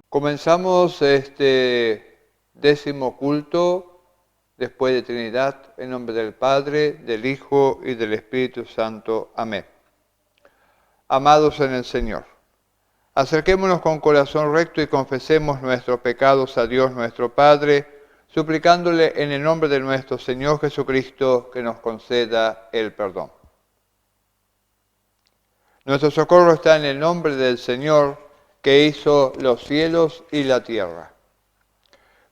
Comenzamos este 10º culto después de Trinidad, en nombre del Padre, del Hijo y del Espíritu Santo. Amén. Amados en el Señor, acerquémonos con corazón recto y confesemos nuestros pecados a Dios nuestro Padre, suplicándole en el nombre de nuestro Señor Jesucristo que nos conceda el perdón. Nuestro socorro está en el nombre del Señor, que hizo los cielos y la tierra.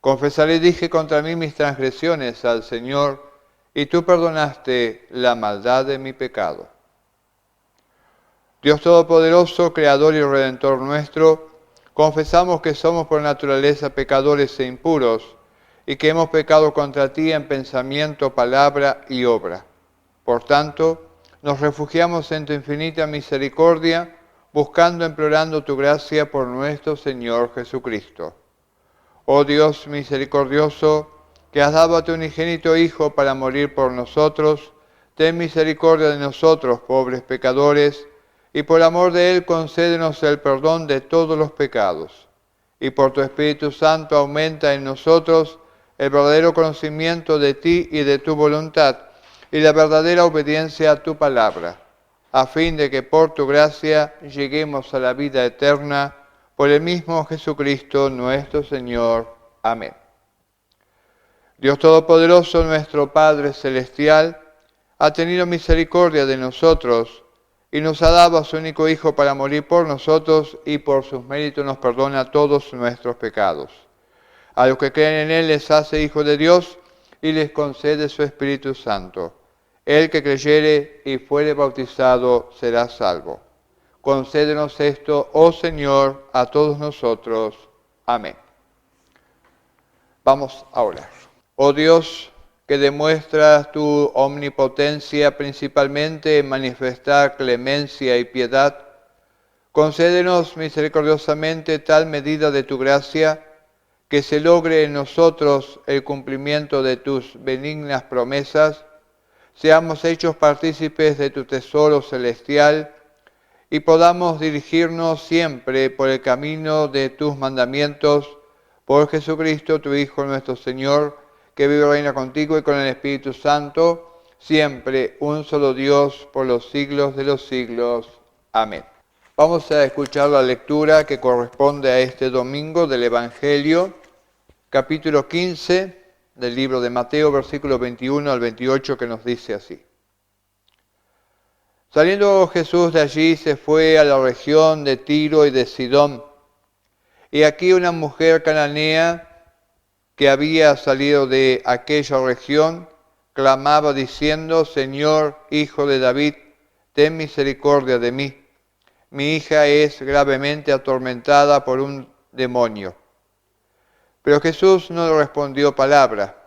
Confesaré, dije, contra mí mis transgresiones al Señor, y tú perdonaste la maldad de mi pecado. Dios Todopoderoso, Creador y Redentor nuestro, confesamos que somos por naturaleza pecadores e impuros, y que hemos pecado contra ti en pensamiento, palabra y obra. Por tanto, nos refugiamos en tu infinita misericordia, buscando, implorando tu gracia por nuestro Señor Jesucristo. Oh Dios misericordioso, que has dado a tu unigénito Hijo para morir por nosotros, ten misericordia de nosotros, pobres pecadores, y por amor de Él concédenos el perdón de todos los pecados. Y por tu Espíritu Santo aumenta en nosotros el verdadero conocimiento de ti y de tu voluntad, y la verdadera obediencia a tu palabra, a fin de que por tu gracia lleguemos a la vida eterna, por el mismo Jesucristo nuestro Señor. Amén. Dios Todopoderoso, nuestro Padre Celestial, ha tenido misericordia de nosotros y nos ha dado a su único Hijo para morir por nosotros, y por sus méritos nos perdona todos nuestros pecados. A los que creen en Él les hace hijos de Dios y les concede su Espíritu Santo. El que creyere y fuere bautizado será salvo. Concédenos esto, oh Señor, a todos nosotros. Amén. Vamos a orar. Oh Dios, que demuestras tu omnipotencia principalmente en manifestar clemencia y piedad, concédenos misericordiosamente tal medida de tu gracia, que se logre en nosotros el cumplimiento de tus benignas promesas, seamos hechos partícipes de tu tesoro celestial y podamos dirigirnos siempre por el camino de tus mandamientos, por Jesucristo, tu Hijo nuestro Señor, que vive y reina contigo y con el Espíritu Santo, siempre un solo Dios, por los siglos de los siglos. Amén. Vamos a escuchar la lectura que corresponde a este domingo del Evangelio, capítulo 15 del libro de Mateo, versículos 21 al 28, que nos dice así. Saliendo Jesús de allí, se fue a la región de Tiro y de Sidón. Y aquí una mujer cananea que había salido de aquella región, clamaba diciendo: Señor, Hijo de David, ten misericordia de mí. Mi hija es gravemente atormentada por un demonio. Pero Jesús no le respondió palabra.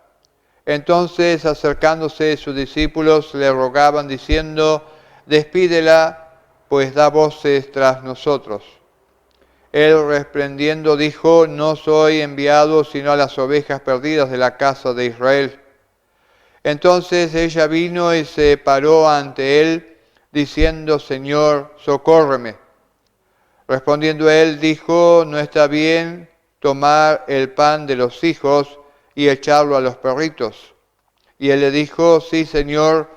Entonces, acercándose sus discípulos, le rogaban diciendo: Despídela, pues da voces tras nosotros. Él, reprendiendo, dijo: No soy enviado sino a las ovejas perdidas de la casa de Israel. Entonces ella vino y se paró ante él, diciendo: Señor, socórreme. Respondiendo él, dijo: No está bien tomar el pan de los hijos y echarlo a los perritos. Y él le dijo: Sí, Señor,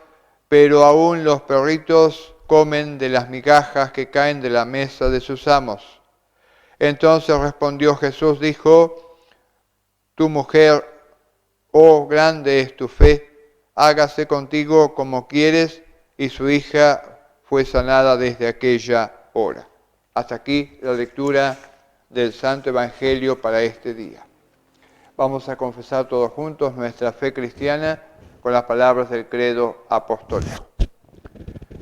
pero aún los perritos comen de las migajas que caen de la mesa de sus amos. Entonces respondió Jesús, dijo: Tu mujer, oh grande es tu fe, hágase contigo como quieres. Y su hija fue sanada desde aquella hora. Hasta aquí la lectura del Santo Evangelio para este día. Vamos a confesar todos juntos nuestra fe cristiana con las palabras del credo apostólico.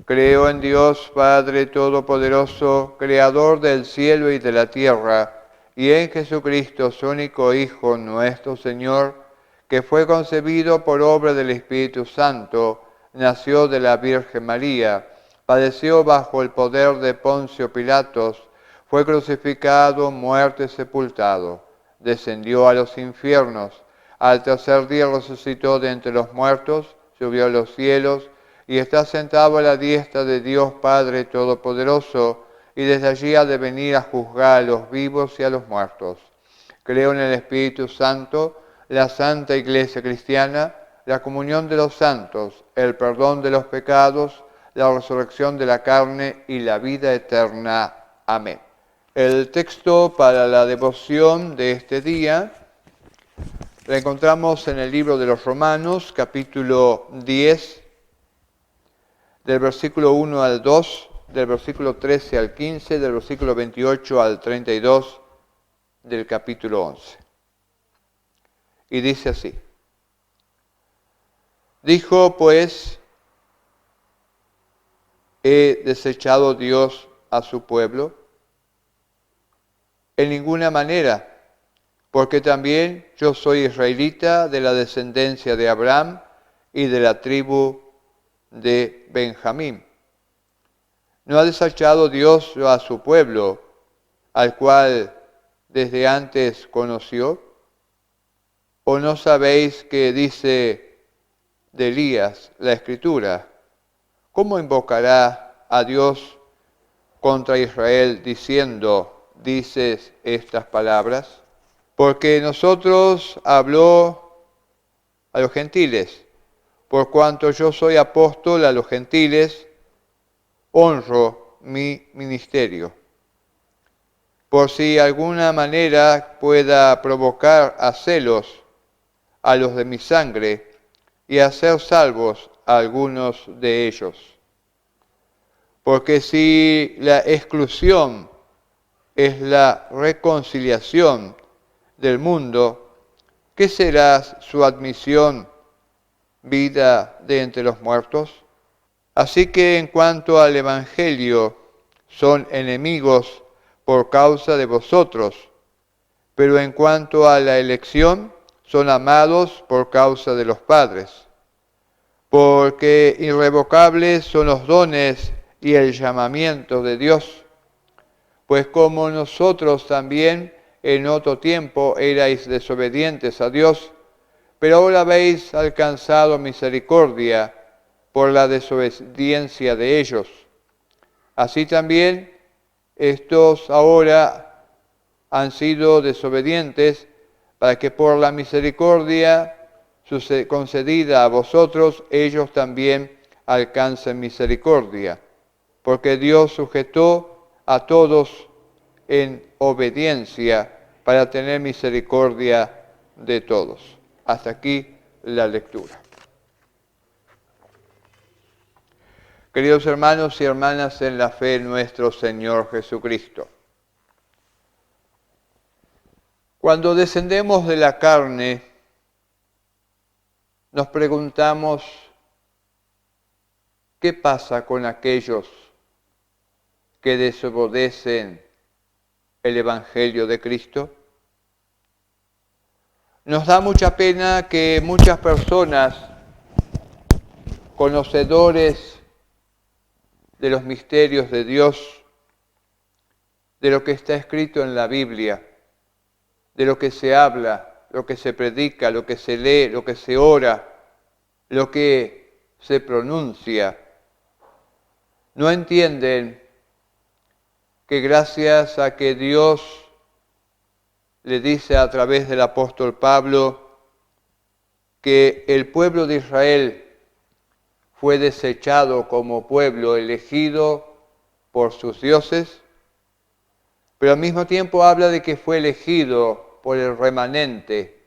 Creo en Dios Padre Todopoderoso, Creador del cielo y de la tierra, y en Jesucristo, su único Hijo, nuestro Señor, que fue concebido por obra del Espíritu Santo, nació de la Virgen María, padeció bajo el poder de Poncio Pilatos, fue crucificado, muerto y sepultado, descendió a los infiernos, al tercer día resucitó de entre los muertos, subió a los cielos, y está sentado a la diestra de Dios Padre Todopoderoso, y desde allí ha de venir a juzgar a los vivos y a los muertos. Creo en el Espíritu Santo, la Santa Iglesia Cristiana, la comunión de los santos, el perdón de los pecados, la resurrección de la carne y la vida eterna. Amén. El texto para la devoción de este día lo encontramos en el libro de los Romanos, capítulo 10, del versículo 1 al 2, del versículo 13 al 15, del versículo 28 al 32, del capítulo 11. Y dice así: Dijo pues, ¿he desechado Dios a su pueblo? En ninguna manera, porque también yo soy israelita de la descendencia de Abraham y de la tribu de Benjamín. ¿No ha desechado Dios a su pueblo, al cual desde antes conoció? ¿O no sabéis que dice de Elías la Escritura? ¿Cómo invocará a Dios contra Israel diciendo, dices estas palabras? Porque nosotros habló a los gentiles, por cuanto yo soy apóstol a los gentiles, honro mi ministerio. Por si alguna manera pueda provocar a celos a los de mi sangre y hacer salvos a algunos de ellos. Porque si la exclusión es la reconciliación del mundo, ¿qué será su admisión, vida de entre los muertos? Así que en cuanto al Evangelio, son enemigos por causa de vosotros, pero en cuanto a la elección, son amados por causa de los padres, porque irrevocables son los dones y el llamamiento de Dios, pues como nosotros también en otro tiempo erais desobedientes a Dios, pero ahora habéis alcanzado misericordia por la desobediencia de ellos. Así también estos ahora han sido desobedientes para que por la misericordia concedida a vosotros, ellos también alcancen misericordia, porque Dios sujetó a todos en obediencia para tener misericordia de todos. Hasta aquí la lectura. Queridos hermanos y hermanas en la fe en nuestro Señor Jesucristo, cuando descendemos de la carne, nos preguntamos, ¿qué pasa con aquellos que desobedecen el Evangelio de Cristo? Nos da mucha pena que muchas personas, conocedores de los misterios de Dios, de lo que está escrito en la Biblia, de lo que se habla, lo que se predica, lo que se lee, lo que se ora, lo que se pronuncia, no entienden que gracias a que Dios le dice a través del apóstol Pablo que el pueblo de Israel fue desechado como pueblo elegido por sus dioses, pero al mismo tiempo habla de que fue elegido por el remanente,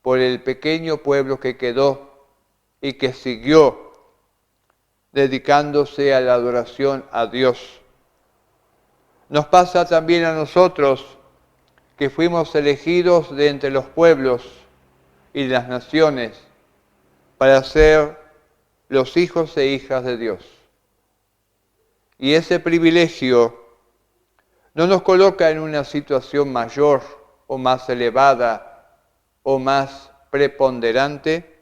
por el pequeño pueblo que quedó y que siguió dedicándose a la adoración a Dios. Nos pasa también a nosotros que fuimos elegidos de entre los pueblos y las naciones para ser los hijos e hijas de Dios. Y ese privilegio no nos coloca en una situación mayor o más elevada o más preponderante,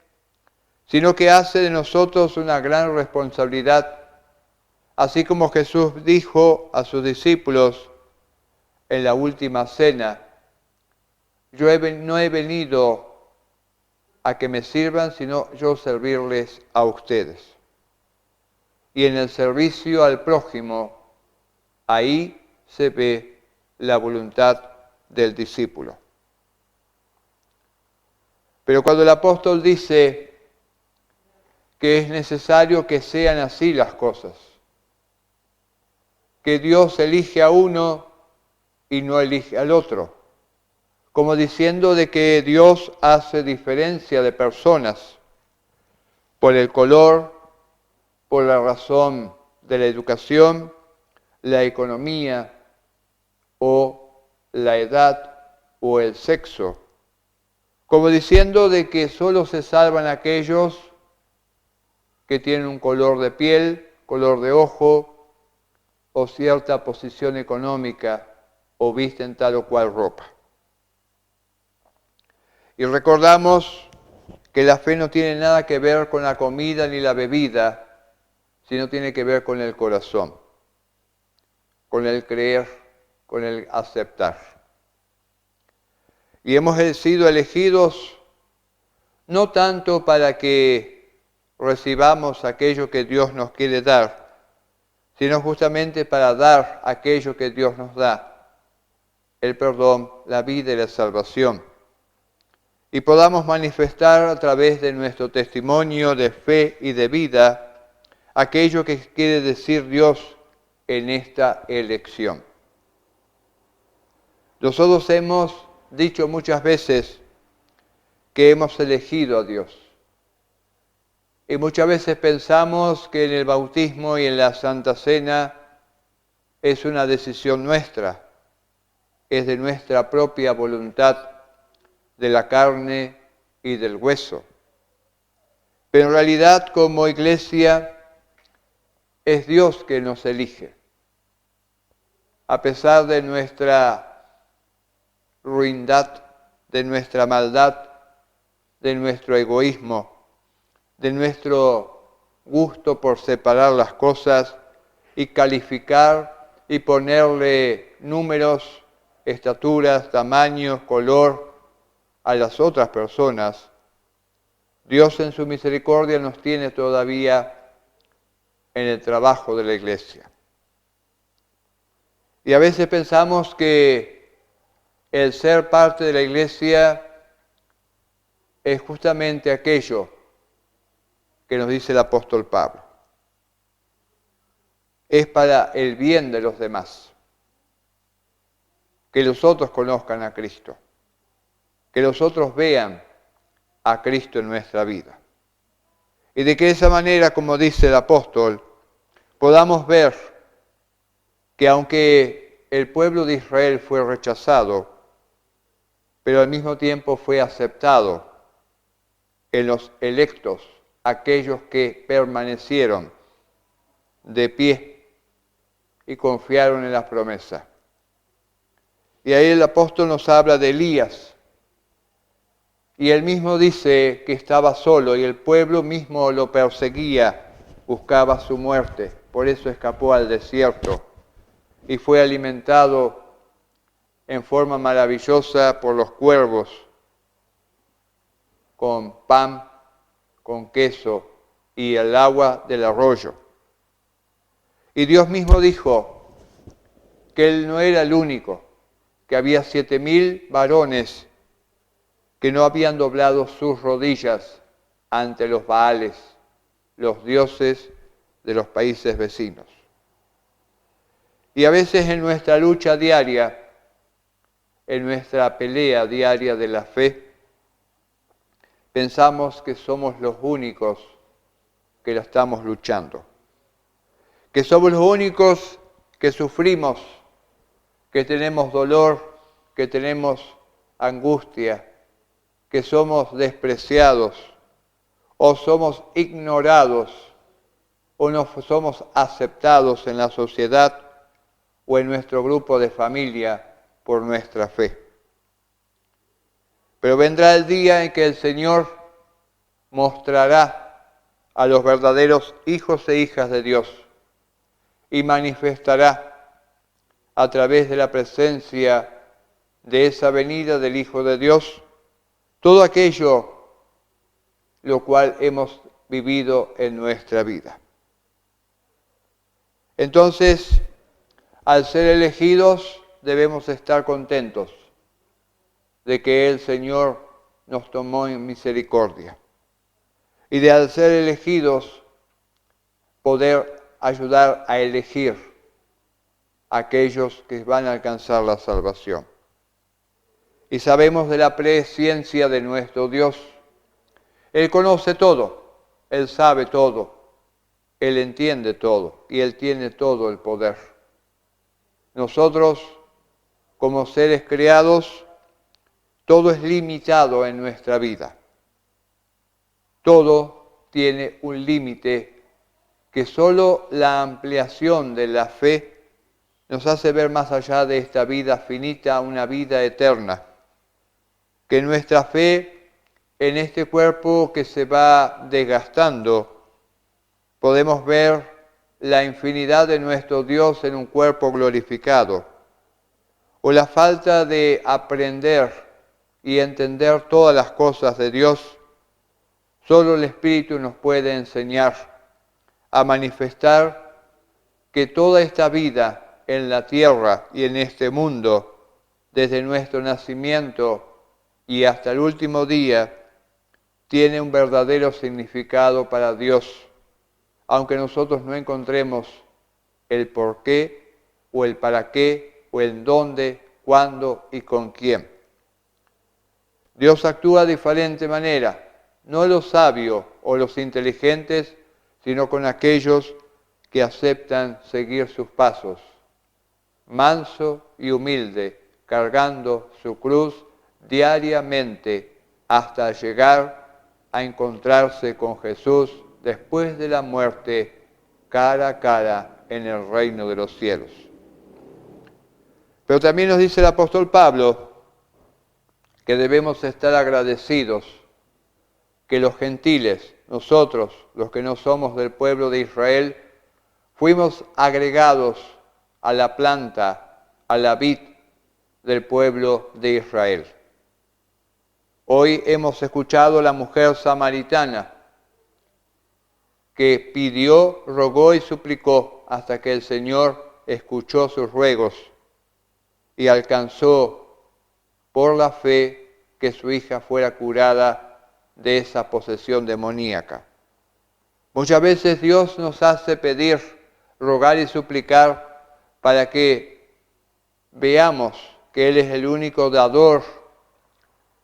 sino que hace de nosotros una gran responsabilidad, así como Jesús dijo a sus discípulos en la última cena, yo no he venido a que me sirvan, sino yo servirles a ustedes. y en el servicio al prójimo, ahí se ve la voluntad del discípulo. Pero cuando el apóstol dice que es necesario que sean así las cosas, que Dios elige a uno y no elige al otro, como diciendo de que Dios hace diferencia de personas por el color, por la razón de la educación, la economía o la edad o el sexo, como diciendo de que solo se salvan aquellos que tienen un color de piel, color de ojo o cierta posición económica o visten tal o cual ropa. Y recordamos que la fe no tiene nada que ver con la comida ni la bebida, sino tiene que ver con el corazón, con el creer, con el aceptar. Y hemos sido elegidos no tanto para que recibamos aquello que Dios nos quiere dar, sino justamente para dar aquello que Dios nos da, el perdón, la vida y la salvación. Y podamos manifestar a través de nuestro testimonio de fe y de vida aquello que quiere decir Dios en esta elección. Nosotros hemos dicho muchas veces que hemos elegido a Dios. Y muchas veces pensamos que en el bautismo y en la Santa Cena es una decisión nuestra, es de nuestra propia voluntad, de la carne y del hueso. Pero en realidad, como iglesia, es Dios que nos elige. A pesar de nuestra ruindad, de nuestra maldad, de nuestro egoísmo, de nuestro gusto por separar las cosas y calificar y ponerle números, estaturas, tamaños, color a las otras personas, Dios en su misericordia nos tiene todavía en el trabajo de la iglesia. Y a veces pensamos que el ser parte de la iglesia es justamente aquello que nos dice el apóstol Pablo. Es para el bien de los demás, que los otros conozcan a Cristo, que los otros vean a Cristo en nuestra vida. Y de que de esa manera, como dice el apóstol, podamos ver que aunque el pueblo de Israel fue rechazado, pero al mismo tiempo fue aceptado en los electos, aquellos que permanecieron de pie y confiaron en la promesa. Y ahí el apóstol nos habla de Elías, y él mismo dice que estaba solo y el pueblo mismo lo perseguía, buscaba su muerte, por eso escapó al desierto y fue alimentado en forma maravillosa por los cuervos, con pan, con queso y el agua del arroyo. Y Dios mismo dijo que él no era el único, que había 7,000 varones que no habían doblado sus rodillas ante los Baales, los dioses de los países vecinos. Y a veces en nuestra lucha diaria, en nuestra pelea diaria de la fe, pensamos que somos los únicos que la estamos luchando, que somos los únicos que sufrimos, que tenemos dolor, que tenemos angustia, que somos despreciados o somos ignorados o no somos aceptados en la sociedad o en nuestro grupo de familia por nuestra fe. Pero vendrá el día en que el Señor mostrará a los verdaderos hijos e hijas de Dios y manifestará a través de la presencia de esa venida del Hijo de Dios todo aquello lo cual hemos vivido en nuestra vida. Entonces, al ser elegidos, debemos estar contentos de que el Señor nos tomó en misericordia. Y de al ser elegidos, poder ayudar a elegir a aquellos que van a alcanzar la salvación. Y sabemos de la presciencia de nuestro Dios. Él conoce todo, Él sabe todo, Él entiende todo y Él tiene todo el poder. Nosotros, como seres creados, todo es limitado en nuestra vida. Todo tiene un límite que solo la ampliación de la fe nos hace ver más allá de esta vida finita, una vida eterna. Que nuestra fe en este cuerpo que se va desgastando, podemos ver la infinidad de nuestro Dios en un cuerpo glorificado, o la falta de aprender y entender todas las cosas de Dios. Solo el Espíritu nos puede enseñar a manifestar que toda esta vida en la tierra y en este mundo, desde nuestro nacimiento y hasta el último día, tiene un verdadero significado para Dios, aunque nosotros no encontremos el por qué, o el para qué, o el dónde, cuándo y con quién. Dios actúa de diferente manera, no los sabios o los inteligentes, sino con aquellos que aceptan seguir sus pasos, manso y humilde, cargando su cruz diariamente hasta llegar a encontrarse con Jesús después de la muerte, cara a cara en el reino de los cielos. Pero también nos dice el apóstol Pablo que debemos estar agradecidos que los gentiles, nosotros, los que no somos del pueblo de Israel, fuimos agregados a la planta, a la vid del pueblo de Israel. Hoy hemos escuchado a la mujer samaritana que pidió, rogó y suplicó hasta que el Señor escuchó sus ruegos y alcanzó por la fe que su hija fuera curada de esa posesión demoníaca. Muchas veces Dios nos hace pedir, rogar y suplicar para que veamos que Él es el único dador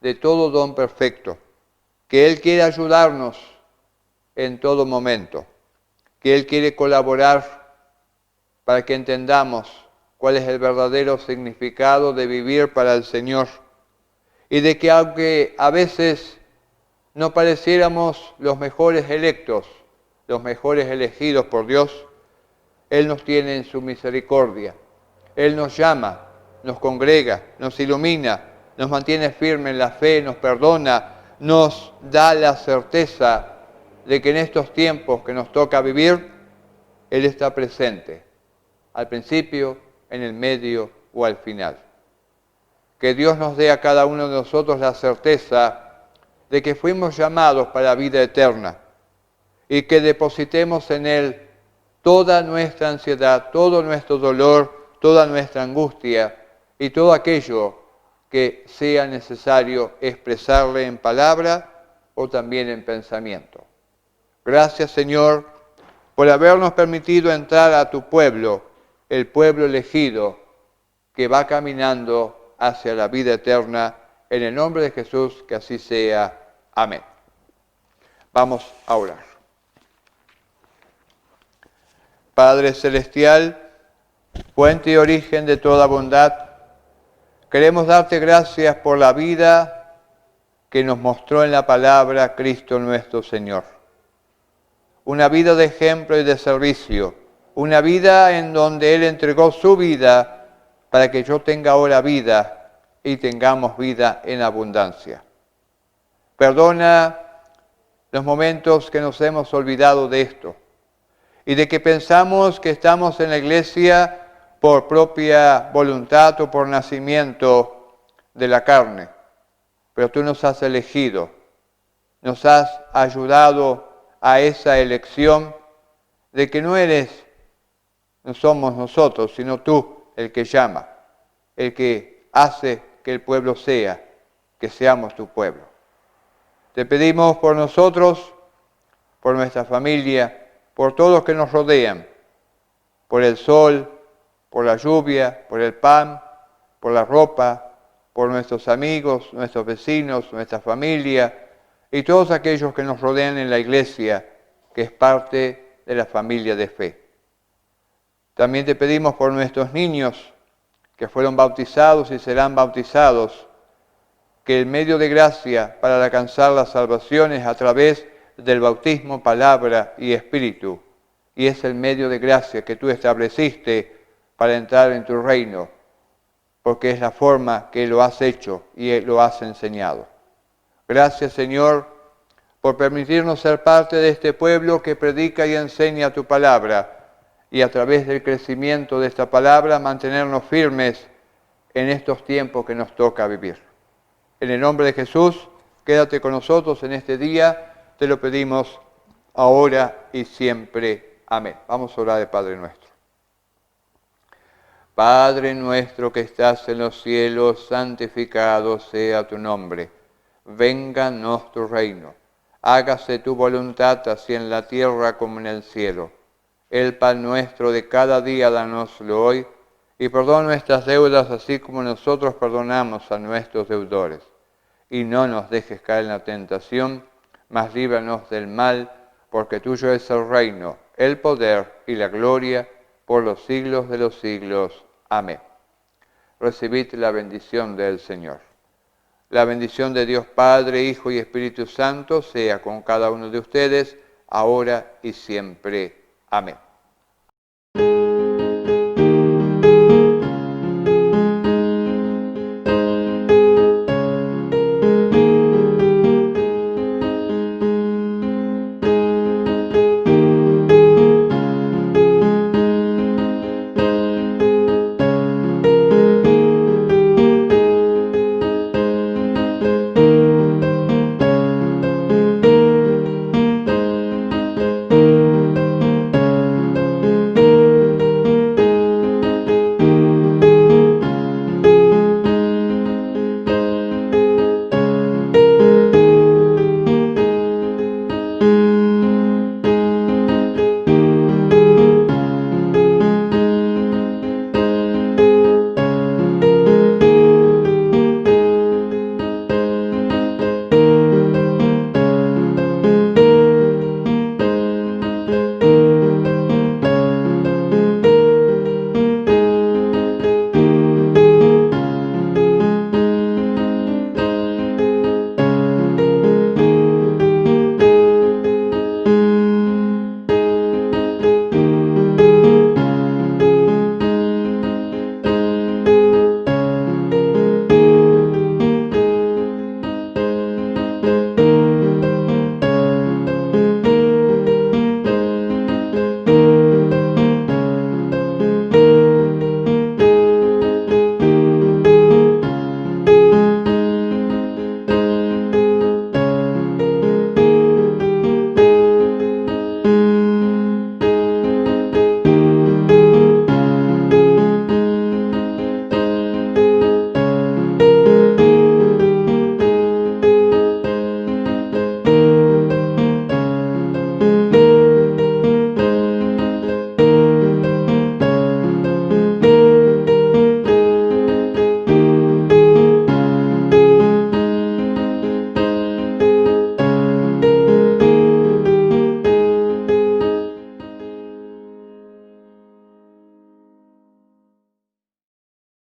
de todo don perfecto, que Él quiere ayudarnos en todo momento, que Él quiere colaborar para que entendamos cuál es el verdadero significado de vivir para el Señor y de que aunque a veces no pareciéramos los mejores electos, los mejores elegidos por Dios, Él nos tiene en su misericordia. Él nos llama, nos congrega, nos ilumina, nos mantiene firme en la fe, nos perdona, nos da la certeza de que en estos tiempos que nos toca vivir, Él está presente, al principio, en el medio o al final. Que Dios nos dé a cada uno de nosotros la certeza de que fuimos llamados para la vida eterna y que depositemos en Él toda nuestra ansiedad, todo nuestro dolor, toda nuestra angustia y todo aquello que sea necesario expresarle en palabra o también en pensamiento. Gracias, Señor, por habernos permitido entrar a tu pueblo, el pueblo elegido que va caminando hacia la vida eterna. En el nombre de Jesús, que así sea. Amén. Vamos a orar. Padre Celestial, fuente y origen de toda bondad, queremos darte gracias por la vida que nos mostró en la palabra Cristo nuestro Señor. Una vida de ejemplo y de servicio, una vida en donde Él entregó su vida para que yo tenga ahora vida y tengamos vida en abundancia. Perdona los momentos que nos hemos olvidado de esto y de que pensamos que estamos en la iglesia por propia voluntad o por nacimiento de la carne. Pero tú nos has elegido, nos has ayudado a esa elección de que no eres No somos nosotros, sino tú el que llama, el que hace que el pueblo sea, que seamos tu pueblo. Te pedimos por nosotros, por nuestra familia, por todos los que nos rodean, por el sol, por la lluvia, por el pan, por la ropa, por nuestros amigos, nuestros vecinos, nuestra familia y todos aquellos que nos rodean en la iglesia, que es parte de la familia de fe. También te pedimos por nuestros niños que fueron bautizados y serán bautizados, que el medio de gracia para alcanzar la salvación es a través del bautismo, palabra y espíritu, y es el medio de gracia que tú estableciste para entrar en tu reino, porque es la forma que lo has hecho y lo has enseñado. Gracias, Señor, por permitirnos ser parte de este pueblo que predica y enseña tu palabra, y a través del crecimiento de esta palabra mantenernos firmes en estos tiempos que nos toca vivir. En el nombre de Jesús, quédate con nosotros en este día, te lo pedimos ahora y siempre. Amén. Vamos a orar al Padre nuestro. Padre nuestro que estás en los cielos, santificado sea tu nombre. Vénganos tu reino. Hágase tu voluntad así en la tierra como en el cielo. El pan nuestro de cada día danoslo hoy, y perdona nuestras deudas así como nosotros perdonamos a nuestros deudores. Y no nos dejes caer en la tentación, mas líbranos del mal, porque tuyo es el reino, el poder y la gloria, por los siglos de los siglos. Amén. Recibid la bendición del Señor. La bendición de Dios Padre, Hijo y Espíritu Santo sea con cada uno de ustedes, ahora y siempre. Amén.